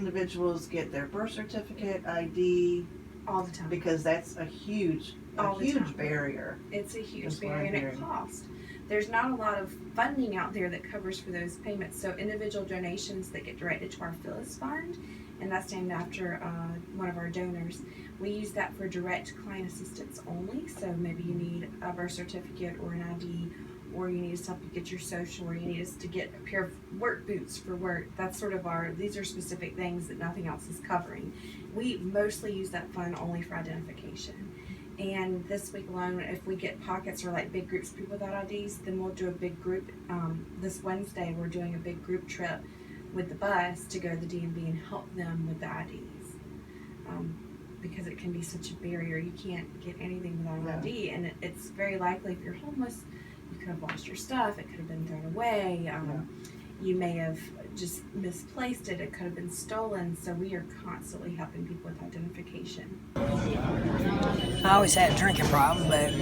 individuals get their birth certificate, ID, all the time. because that's a huge barrier. It's a huge That's what barrier, I'm and it hearing. costs. There's not a lot of funding out there that covers for those payments. So individual donations that get directed to our Phyllis Fund, and that's named after one of our donors. We use that for direct client assistance only. So maybe you need a birth certificate or an ID, or you need us to help you get your social, or you need us to get a pair of work boots for work. That's sort of these are specific things that nothing else is covering. We mostly use that fund only for identification. And this week alone, if we get pockets or like big groups of people without IDs, then we'll do a big group. This Wednesday, we're doing a big group trip with the bus to go to the DMV and help them with the IDs. Because it can be such a barrier. You can't get anything without an ID. And it's very likely if you're homeless, you could have lost your stuff. It could have been thrown away. You may have just misplaced it. It could have been stolen. So we are constantly helping people with identification. I always had a drinking problem, but,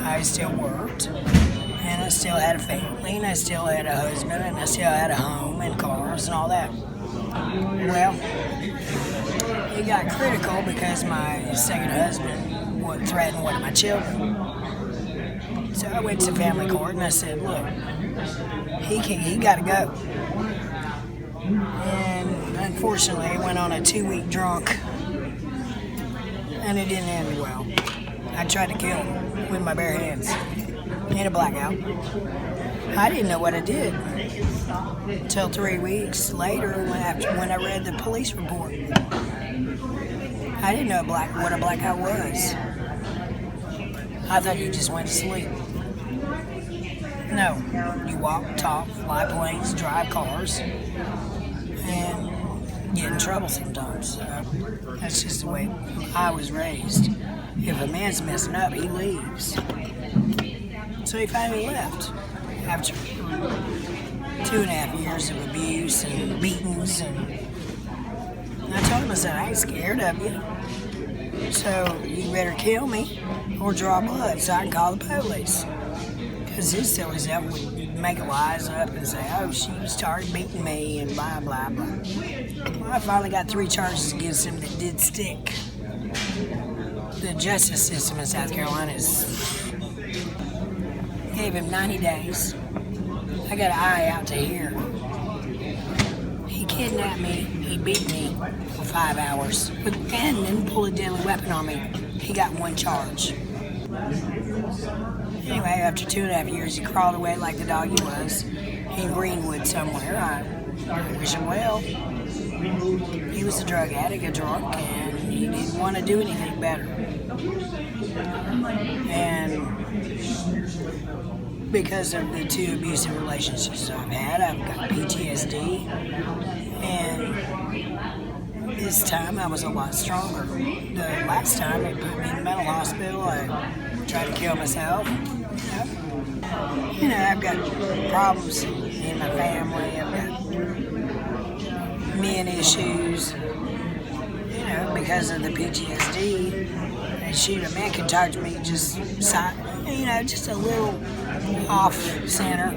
I still worked, and I still had a family, and I still had a husband, and I still had a home and cars and all that. Well, it got critical because my second husband would threaten one of my children. So I went to family court, and I said, look, he got to go. And unfortunately, I went on a 2-week drunk, and it didn't end well. I tried to kill him with my bare hands in a blackout. I didn't know what I did until 3 weeks later when I read the police report. I didn't know what a blackout was. I thought you just went to sleep. No, you walk, talk, fly planes, drive cars, and get in trouble sometimes. That's just the way I was raised. If a man's messing up, he leaves. So he finally left after 2.5 years of abuse and beatings. And I told him, I said, I ain't scared of you. So you better kill me or draw blood so I can call the police. Because his silly self would make lies up and say, oh, she started beating me and blah, blah, blah. Well, I finally got 3 charges against him that did stick. The justice system in South Carolina gave him 90 days. I got an eye out to here. He kidnapped me. He beat me for 5 hours. And then pulled a deadly weapon on me. He got 1 charge. Anyway, after 2.5 years, he crawled away like the dog he was in Greenwood somewhere. I wish him well. He was a drug addict, a drunk, and he didn't want to do anything better. And because of the 2 abusive relationships I've had, I've got PTSD. And this time I was a lot stronger. The last time it put me in the mental hospital, I tried to kill myself. I've got problems in my family. I've got men issues, because of the PTSD. And shoot, a man can talk to me just a little off center.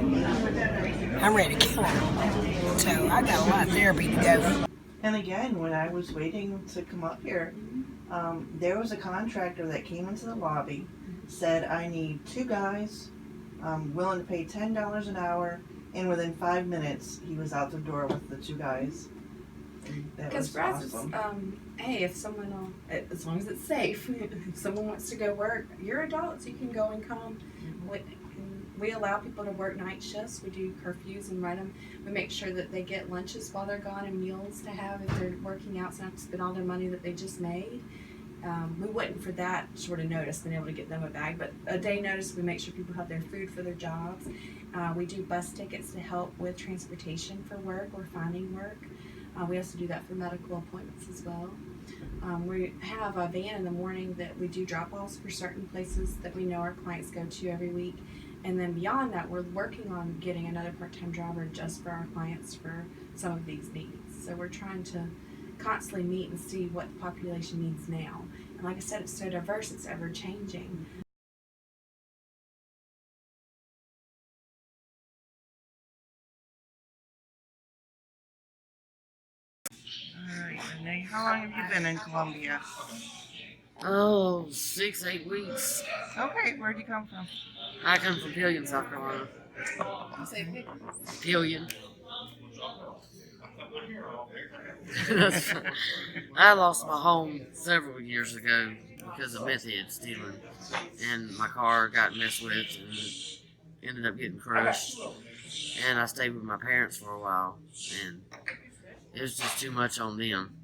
I'm ready to kill him. So I got a lot of therapy to go. And again, when I was waiting to come up here, there was a contractor that came into the lobby, said, I need 2 guys, willing to pay $10 an hour, and within 5 minutes, he was out the door with the 2 guys. Because for us, it's, hey, if someone, as long as it's safe, if someone wants to go work, you're adults, you can go and come. We allow people to work night shifts. We do curfews and run them. We make sure that they get lunches while they're gone and meals to have if they're working out, so they don't have to spend all their money that they just made. We wouldn't for that sort of notice been able to get them a bag, but a day notice we make sure people have their food for their jobs. We do bus tickets to help with transportation for work or finding work. We also do that for medical appointments as well. We have a van in the morning that we do drop-offs for certain places that we know our clients go to every week. And then beyond that, we're working on getting another part-time driver just for our clients for some of these needs. So we're trying to constantly meet and see what the population needs now. And like I said, it's so diverse, it's ever-changing. right, Renee, how long have you been in Columbia? Oh, 6, 8 weeks. Okay, where'd you come from? I come from Pillion, South Carolina. Pillion. That's, I lost my home several years ago because of meth head stealing, and my car got messed with and ended up getting crushed. And I stayed with my parents for a while, and it was just too much on them.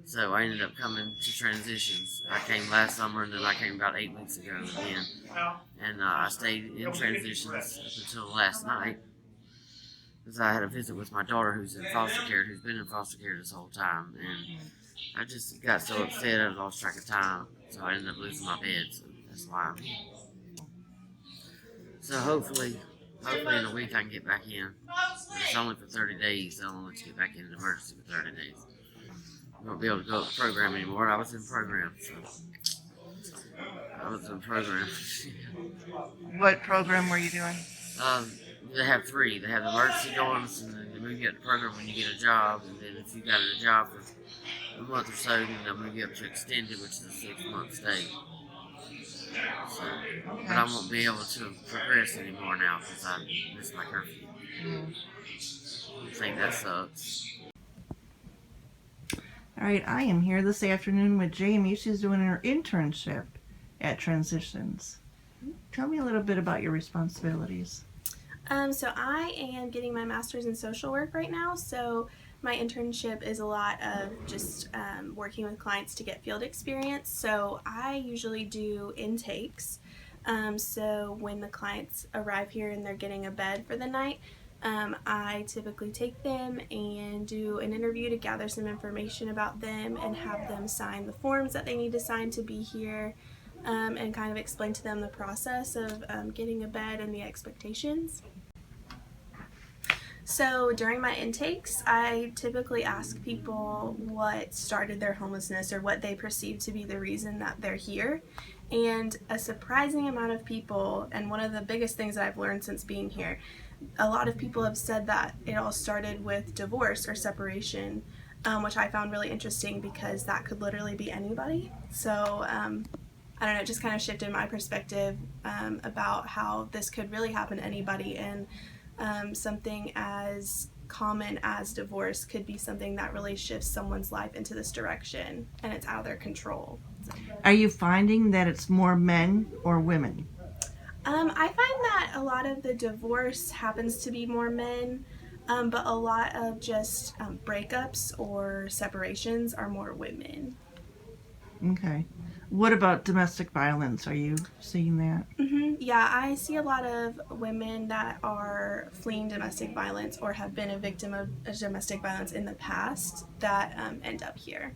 So I ended up coming to Transitions. I came last summer, and then I came about 8 weeks ago again. And I stayed in Transitions up until last night, because I had a visit with my daughter who's in foster care, who's been in foster care this whole time. And I just got so upset I lost track of time, so I ended up losing my bed. So that's why I'm here. So hopefully in a week I can get back in. But it's only for 30 days. They don't let you get back in an emergency for 30 days. I won't be able to go to the program anymore. I was in program, so I was in program. What program were you doing? They have 3. They have the emergency dorms, and then they move you up to the program when you get a job. And then if you got a job for a month or so, then they'll move you up to extended, which is a 6-month stay. So, but I won't be able to progress anymore now because I missed my curfew. I think that sucks. All right, I am here this afternoon with Jamie. She's doing her internship at Transitions. Tell me a little bit about your responsibilities. So I am getting my master's in social work right now. So my internship is a lot of just working with clients to get field experience. So I usually do intakes. So when the clients arrive here and they're getting a bed for the night, I typically take them and do an interview to gather some information about them and have them sign the forms that they need to sign to be here, and kind of explain to them the process of getting a bed and the expectations. So during my intakes, I typically ask people what started their homelessness or what they perceive to be the reason that they're here. And a surprising amount of people, and one of the biggest things that I've learned since being here, a lot of people have said that it all started with divorce or separation, which I found really interesting because that could literally be anybody. So I don't know, it just kind of shifted my perspective about how this could really happen to anybody, and something as common as divorce could be something that really shifts someone's life into this direction, and it's out of their control. Are you finding that it's more men or women? I find that a lot of the divorce happens to be more men, but a lot of just breakups or separations are more women. Okay. What about domestic violence? Are you seeing that? Yeah, I see a lot of women that are fleeing domestic violence or have been a victim of domestic violence in the past that end up here.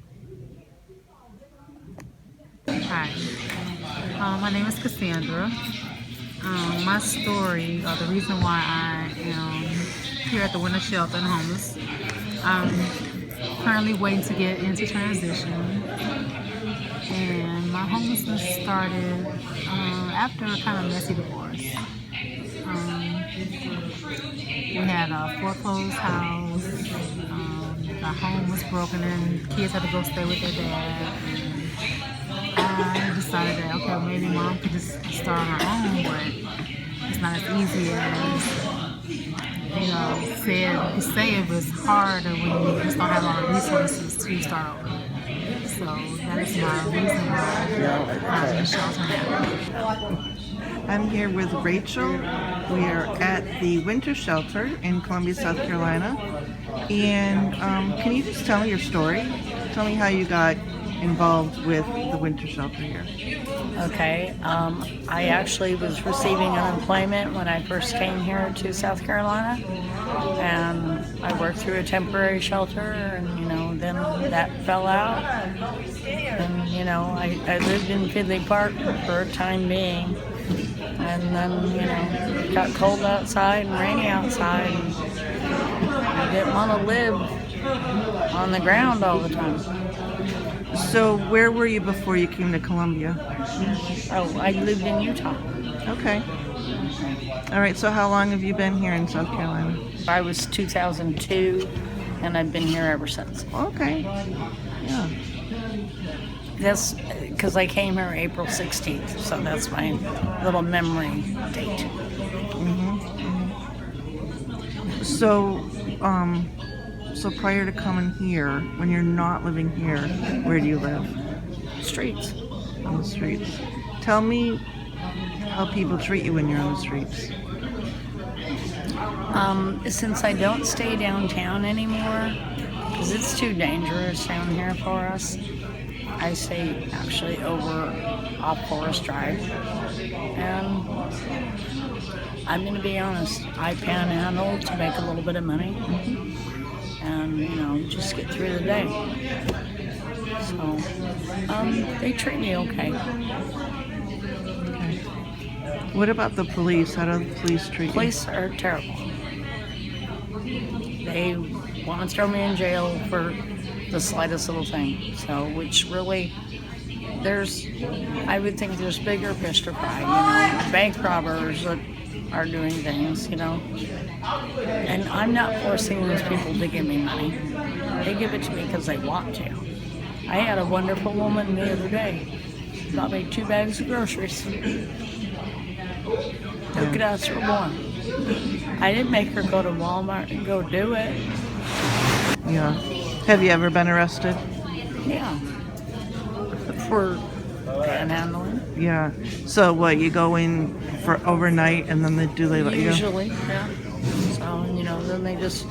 Hi, my name is Cassandra. My story, or the reason why I am here at the Winter Shelter and homeless, I'm currently waiting to get into transition, and my homelessness started after a kind of messy divorce. We had a foreclosed house, the home was broken and kids had to go stay with their dad. I decided that, okay, maybe mom could just start on her own, but it's not as easy as, you say it was harder when you just don't have a lot of resources to start over. So that is my reason why I'm in shelter now. I'm here with Rachel. We are at the Winter Shelter in Columbia, South Carolina. And can you just tell me your story? Tell me how you got involved with the Winter Shelter here. Okay, I actually was receiving unemployment when I first came here to South Carolina, and I worked through a temporary shelter, and then that fell out, and I lived in Fidley Park for a time being, and then it got cold outside and rainy outside, and I didn't want to live on the ground all the time. So where were you before you came to Columbia? Oh, I lived in Utah. Okay. All right, so how long have you been here in South Carolina? I was 2002 and I've been here ever since. Okay. Yeah. That's because I came here April 16th, so that's my little memory date. So, so prior to coming here, when you're not living here, where do you live? Streets. On the streets. Tell me how people treat you when you're on the streets. Since I don't stay downtown anymore, because it's too dangerous down here for us, I stay actually over off Forest Drive. And I'm going to be honest, I panhandle to make a little bit of money and, you know, just get through the day. So, they treat me okay. What about the police? How do the police treat you? Police are terrible. They want to throw me in jail for the slightest little thing. So, which really, I would think there's bigger fish to fry. You know, bank robbers that are doing things, you know. And I'm not forcing those people to give me money. They give it to me because they want to. I had a wonderful woman the other day. Got me 2 bags of groceries. Who could ask for more? I didn't make her go to Walmart and go do it. Yeah. Have you ever been arrested? Yeah. For panhandling. Yeah. So what, you go in for overnight and then they let you go? Usually, yeah. So, you know, then they just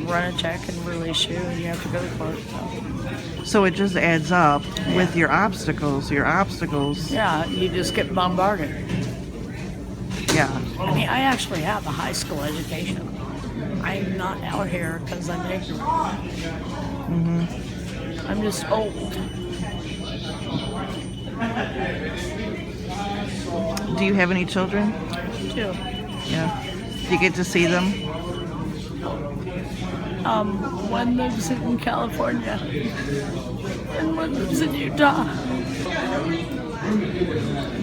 run a check and release you and you have to go to court. So it just adds up with your obstacles. Yeah, you just get bombarded. Yeah. I mean, I actually have a high school education. I'm not out here because I'm ignorant. I'm just old. Do you have any children? Too. Yeah. Do you get to see them? One lives in California and one lives in Utah.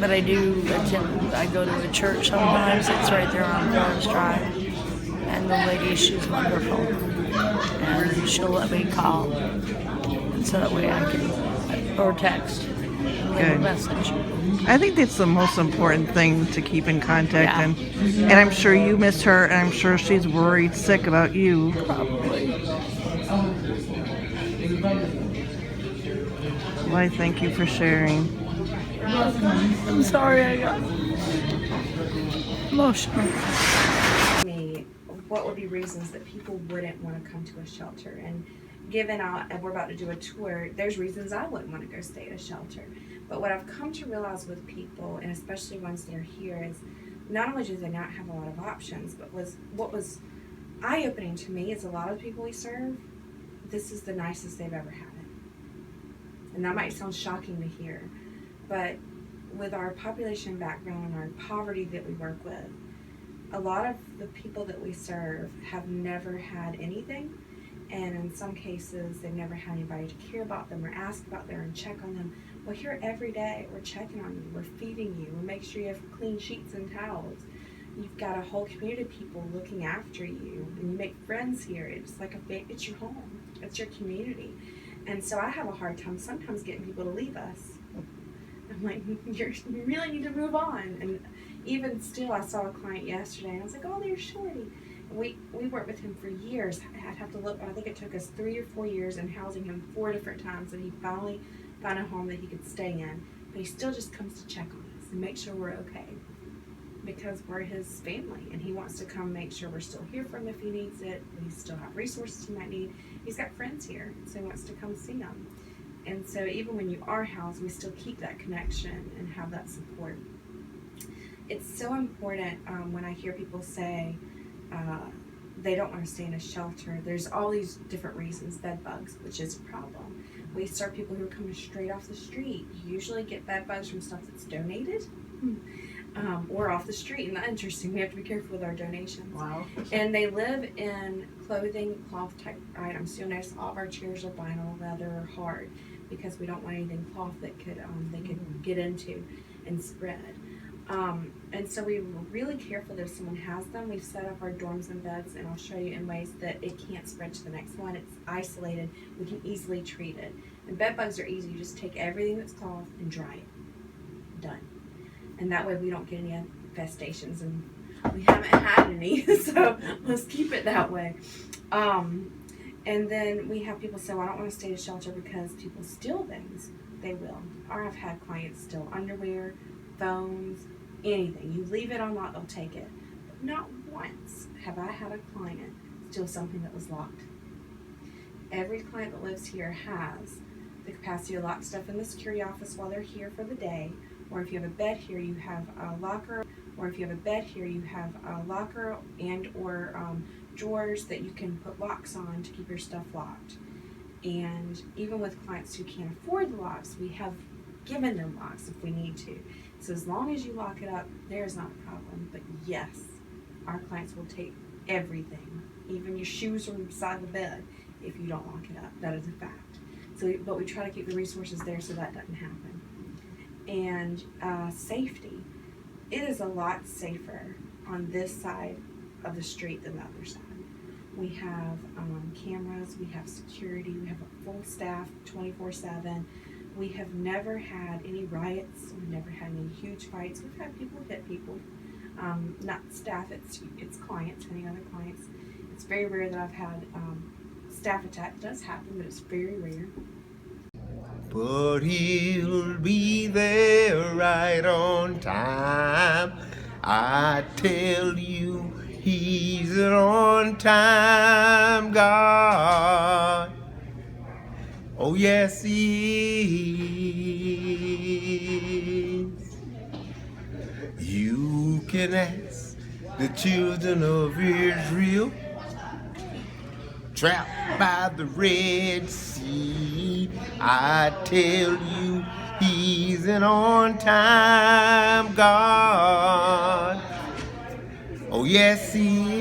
But I do attend, I go to a church sometimes. It's right there on Forest Drive. And the lady, she's wonderful. And she'll let me call. And so that way I can, or text, and leave a message. I think that's the most important thing, to keep in contact. Yeah. And I'm sure you miss her, and I'm sure she's worried sick about you. Probably. Well, I thank you for sharing. I'm sorry I got emotional. Me, what would be reasons that people wouldn't want to come to a shelter? And given we're about to do a tour, there's reasons I wouldn't want to go stay at a shelter. But what I've come to realize with people, and especially once they're here, is not only do they not have a lot of options, but what was eye-opening to me is a lot of the people we serve, this is the nicest they've ever had it. And that might sound shocking to hear, but with our population background and our poverty that we work with, a lot of the people that we serve have never had anything, and in some cases they've never had anybody to care about them or ask about them and check on them. We're here every day. We're checking on you. We're feeding you. We make sure you have clean sheets and towels. You've got a whole community of people looking after you, and you make friends here. It's like it's your home. It's your community. And so I have a hard time sometimes getting people to leave us. I'm like, you really need to move on. And even still, I saw a client yesterday, and I was like, oh, there's Shorty. We worked with him for years. I'd have to look, I think it took us 3 or 4 years in housing him 4 different times, and he finally found a home that he could stay in. But he still just comes to check on us and make sure we're okay, because we're his family, and he wants to come make sure we're still here for him if he needs it. We still have resources he might need. He's got friends here, so he wants to come see them. And so even when you are housed, we still keep that connection and have that support. It's so important when I hear people say they don't want to stay in a shelter. There's all these different reasons. Bed bugs, which is a problem. We serve people who are coming straight off the street. You usually get bed bugs from stuff that's donated or off the street. And that's interesting. We have to be careful with our donations. Wow. And they live in clothing, cloth type items. So you'll notice all of our chairs are vinyl, leather, or hard, because we don't want anything cloth that could they could get into and spread. And so we were really careful that if someone has them, we've set up our dorms and beds, and I'll show you in ways that it can't spread to the next one. It's isolated. We can easily treat it. And bed bugs are easy. You just take everything that's cloth and dry it. Done. And that way we don't get any infestations, and we haven't had any, so let's keep it that way. And then we have people say, well, I don't want to stay at a shelter because people steal things. They will. Or I've had clients steal underwear, phones, anything. You leave it unlocked, they'll take it. But not once have I had a client steal something that was locked. Every client that lives here has the capacity to lock stuff in the security office while they're here for the day, or if you have a bed here, you have a locker, or if you have a bed here, you have a locker and or drawers that you can put locks on to keep your stuff locked. And even with clients who can't afford the locks, we have given them locks if we need to. So as long as you lock it up, there's not a problem. But yes, our clients will take everything, even your shoes from beside the bed, if you don't lock it up. That is a fact. So, but we try to keep the resources there so that doesn't happen. And safety, it is a lot safer on this side of the street than the other side. We have cameras, we have security, we have a full staff 24/7. We have never had any riots, we've never had any huge fights. We've had people hit people, not staff, it's clients, hitting other clients. It's very rare that I've had staff attack. It does happen, but it's very rare. But he'll be there right on time. I tell you, he's an on-time God. Oh, yes, he is. You can ask the children of Israel, trapped by the Red Sea. I tell you, he's an on-time God. Oh, yes, he